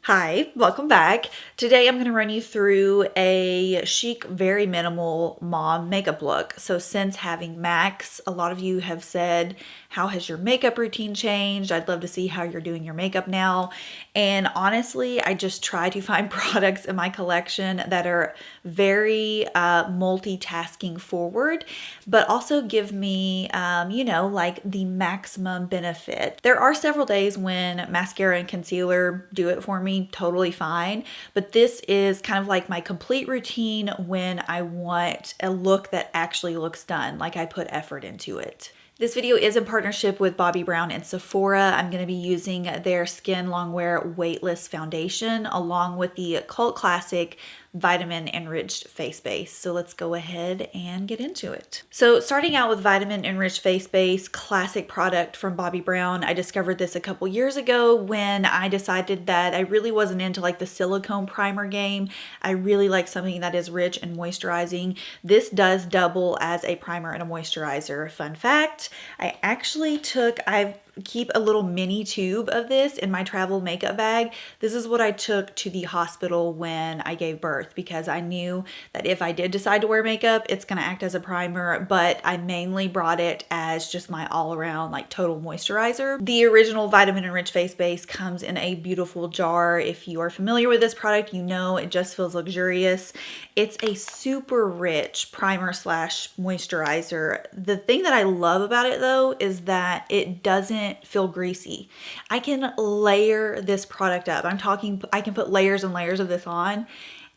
Hi, welcome back. Today I'm going to run you through a chic, very minimal mom makeup look. So since having Max, a lot of you have said, how has your makeup routine changed? I'd love to see how you're doing your makeup now. And honestly, I just try to find products in my collection that are very multitasking forward, but also give me, like the maximum benefit. There are several days when mascara and concealer do it for me totally fine, but this is kind of like my complete routine when I want a look that actually looks done, like I put effort into it. This video is in partnership with Bobbi Brown and Sephora. I'm going to be using their Skin Longwear Weightless Foundation along with the cult classic Vitamin Enriched Face Base. So let's go ahead and get into it. So starting out with Vitamin Enriched Face Base, classic product from Bobbi Brown. I discovered this a couple years ago when I decided that I really wasn't into like the silicone primer game. I really like something that is rich and moisturizing. This does double as a primer and a moisturizer. Fun fact, I keep a little mini tube of this in my travel makeup bag. This is what I took to the hospital when I gave birth because I knew that if I did decide to wear makeup, it's going to act as a primer, but I mainly brought it as just my all-around like total moisturizer. The original Vitamin Enriched Face Base comes in a beautiful jar. If you are familiar with this product, you know it just feels luxurious. It's a super rich primer slash moisturizer. The thing that I love about it though is that it doesn't feel greasy. I can layer this product up. I can put layers and layers of this on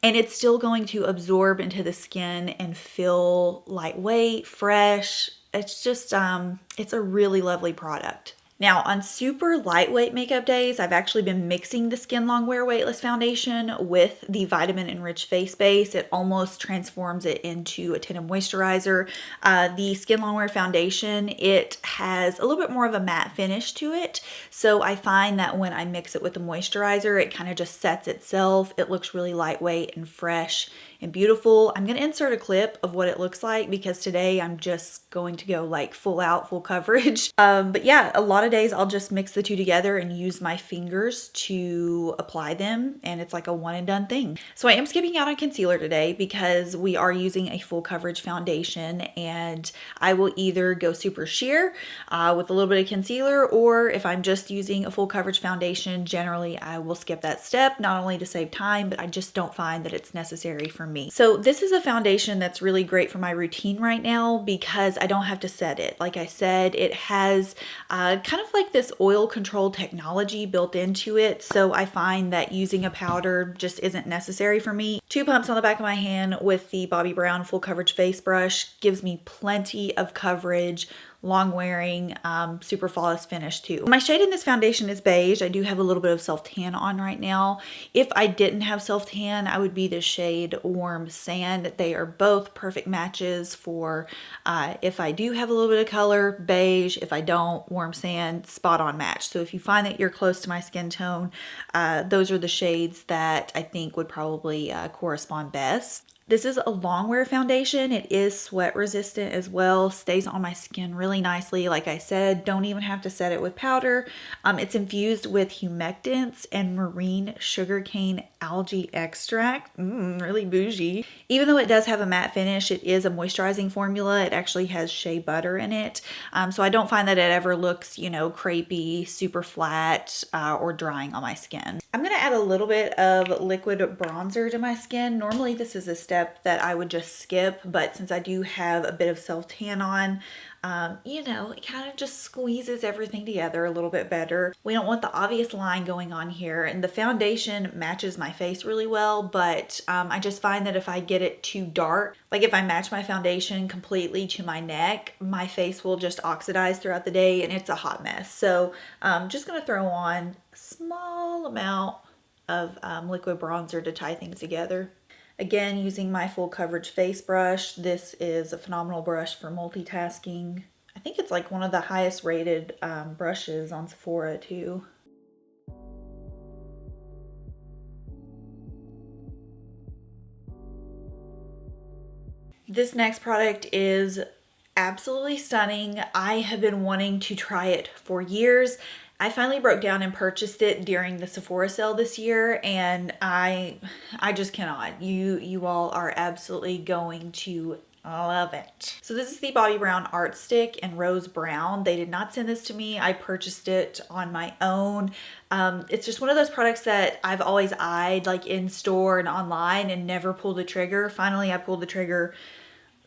and it's still going to absorb into the skin and feel lightweight, fresh. It's just, it's a really lovely product. Now, on super lightweight makeup days, I've actually been mixing the Skin Longwear Weightless Foundation with the Vitamin Enriched Face Base. It almost transforms it into a tinted moisturizer. The Skin Longwear Foundation, it has a little bit more of a matte finish to it. So I find that when I mix it with the moisturizer, it kind of just sets itself. It looks really lightweight and fresh and beautiful. I'm going to insert a clip of what it looks like because today I'm just going to go like full out, full coverage. But yeah, a lot of days I'll just mix the two together and use my fingers to apply them, and it's like a one and done thing. So I am skipping out on concealer today because we are using a full coverage foundation, and I will either go super sheer with a little bit of concealer, or if I'm just using a full coverage foundation, generally I will skip that step, not only to save time, but I just don't find that it's necessary for me. So this is a foundation that's really great for my routine right now because I don't have to set it. Like I said, it has kind of like this oil control technology built into it. So I find that using a powder just isn't necessary for me. 2 pumps on the back of my hand with the Bobbi Brown full coverage face brush gives me plenty of coverage, long wearing, super flawless finish too. My shade in this foundation is beige. I do have a little bit of self-tan on right now. If I didn't have self-tan, I would be the shade Warm Sand. They are both perfect matches for if I do have a little bit of color, beige. If I don't, Warm Sand, spot on match. So if you find that you're close to my skin tone, those are the shades that I think would probably correspond best. This is a Longwear foundation. It is sweat resistant as well, stays on my skin really nicely. Like I said, don't even have to set it with powder. It's infused with humectants and marine sugarcane algae extract. Really bougie. Even though it does have a matte finish, it is a moisturizing formula. It actually has shea butter in it. So I don't find that it ever looks, crepey, super flat, or drying on my skin. I'm gonna add a little bit of liquid bronzer to my skin. Normally this is a step that I would just skip, but since I do have a bit of self-tan on, it kind of just squeezes everything together a little bit better. We don't want the obvious line going on here, and the foundation matches my face really well, but I just find that if I get it too dark, like if I match my foundation completely to my neck, my face will just oxidize throughout the day and it's a hot mess. So I'm just gonna throw on a small amount of liquid bronzer to tie things together. Again, using my full coverage face brush. This is a phenomenal brush for multitasking. I think it's like one of the highest rated brushes on Sephora too. This next product is absolutely stunning. I have been wanting to try it for years. I finally broke down and purchased it during the Sephora sale this year, and I just cannot. You all are absolutely going to love it. So this is the Bobbi Brown Art Stick in Rose Brown. They did not send this to me. I purchased it on my own. It's just one of those products that I've always eyed like in store and online and never pulled the trigger. Finally, I pulled the trigger.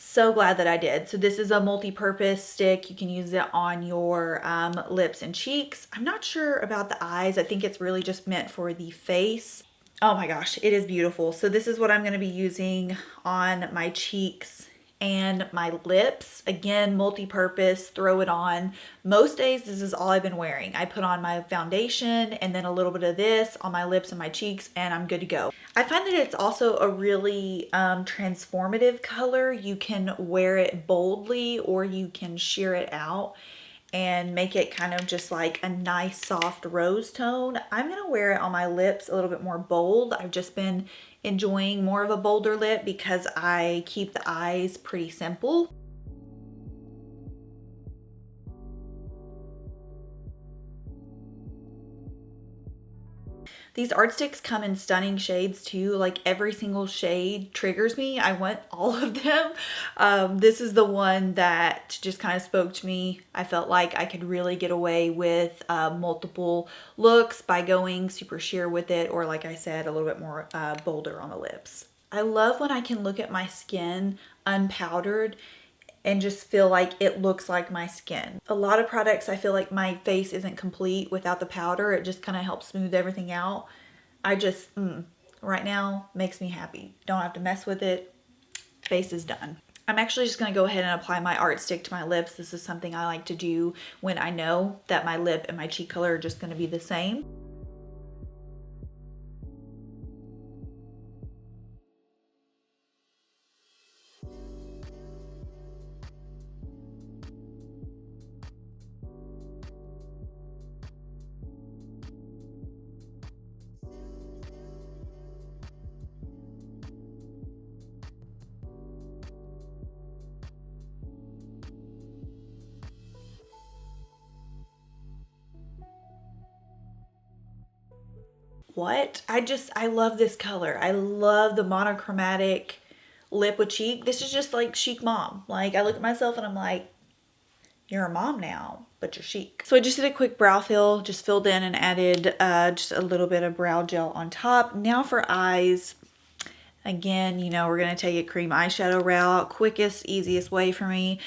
So glad that I did. So this is a multi-purpose stick. You can use it on your lips and cheeks. I'm not sure about the eyes. I think it's really just meant for the face. Oh my gosh, it is beautiful. So this is what I'm going to be using on my cheeks and my lips. Again, multi-purpose, throw it on. Most days, this is all I've been wearing. I put on my foundation and then a little bit of this on my lips and my cheeks, and I'm good to go. I find that it's also a really transformative color. You can wear it boldly or you can sheer it out and make it kind of just like a nice soft rose tone. I'm gonna wear it on my lips a little bit more bold. I've just been enjoying more of a bolder lip because I keep the eyes pretty simple. These art sticks come in stunning shades too. Like every single shade triggers me. I want all of them. This is the one that just kind of spoke to me. I felt like I could really get away with multiple looks by going super sheer with it, or like I said, a little bit more bolder on the lips. I love when I can look at my skin unpowdered and just feel like it looks like my skin. A lot of products, I feel like my face isn't complete without the powder. It just kind of helps smooth everything out. I just, right now, makes me happy. Don't have to mess with it. Face is done. I'm actually just gonna go ahead and apply my art stick to my lips. This is something I like to do when I know that my lip and my cheek color are just gonna be the same. What? I love this color. I love the monochromatic lip with cheek. This is just like chic mom. Like I look at myself and I'm like, you're a mom now, but you're chic. So I just did a quick brow fill, just filled in and added just a little bit of brow gel on top. Now for eyes. Again, you know, we're going to take a cream eyeshadow route. Quickest, easiest way for me.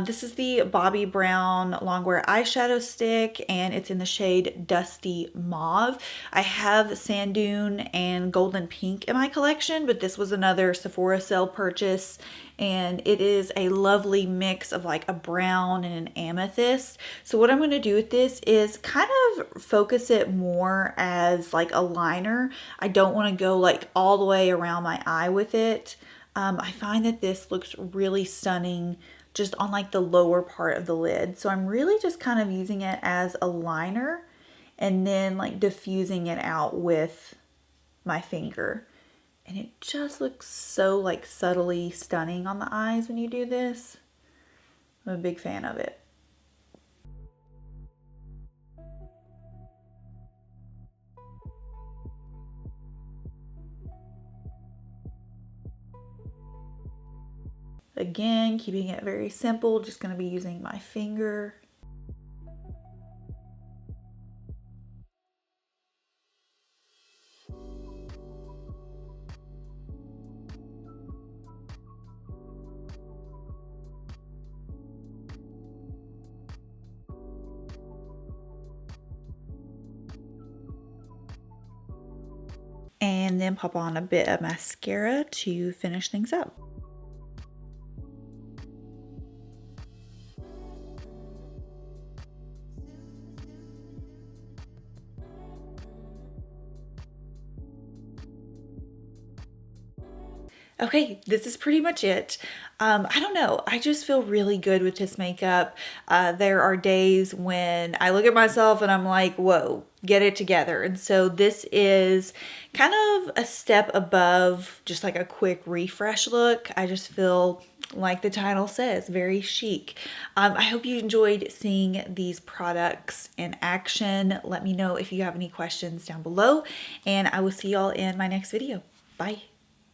This is the Bobbi Brown Longwear eyeshadow stick, and it's in the shade Dusty Mauve. I have Sand Dune and Golden Pink in my collection, but this was another Sephora sale purchase, and it is a lovely mix of like a brown and an amethyst. So what I'm going to do with this is kind of focus it more as like a liner. I don't want to go like all the way around my eye with it. I find that this looks really stunning just on like the lower part of the lid. So I'm really just kind of using it as a liner and then like diffusing it out with my finger. And it just looks so like subtly stunning on the eyes when you do this. I'm a big fan of it. Again, keeping it very simple, just going to be using my finger. And then pop on a bit of mascara to finish things up. Okay, this is pretty much it. I don't know. I just feel really good with this makeup. There are days when I look at myself and I'm like, whoa, get it together. And so this is kind of a step above just like a quick refresh look. I just feel like the title says, very chic. I hope you enjoyed seeing these products in action. Let me know if you have any questions down below, and I will see y'all in my next video. Bye.